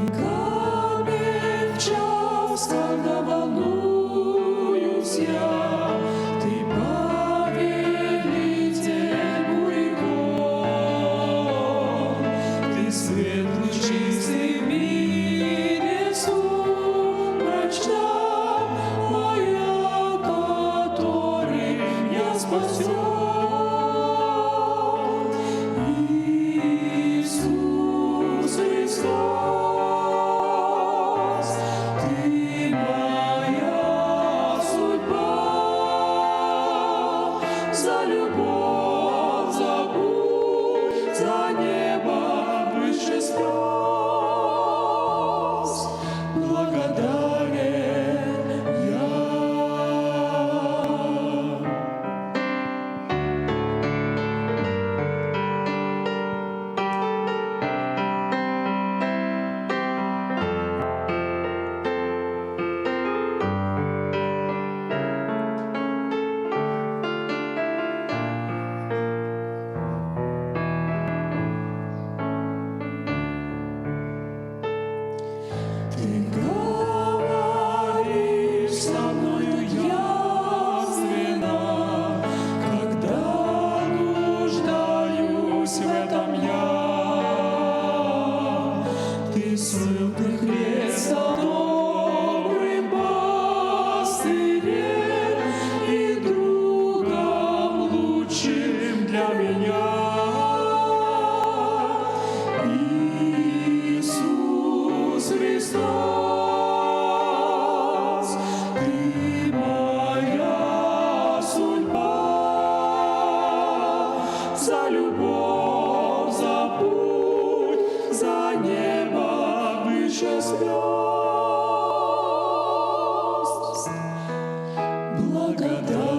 Камень в час, когда волнуюсь я, ты повелитель буйков, ты светлый, чистый в мире сумрачном, моя, которой я спасен. Иисус Христос, ты моя судьба, за любовь, за путь, за небо выше слез, благодарен я. Ты говоришь со мною явственно, когда нуждаюсь в этом я. Ты смылый крест, добрым пастырем и другом лучшим для меня. Иисус Христос, ты моя судьба, за любовь, за путь, за небо выше слез, благодарен.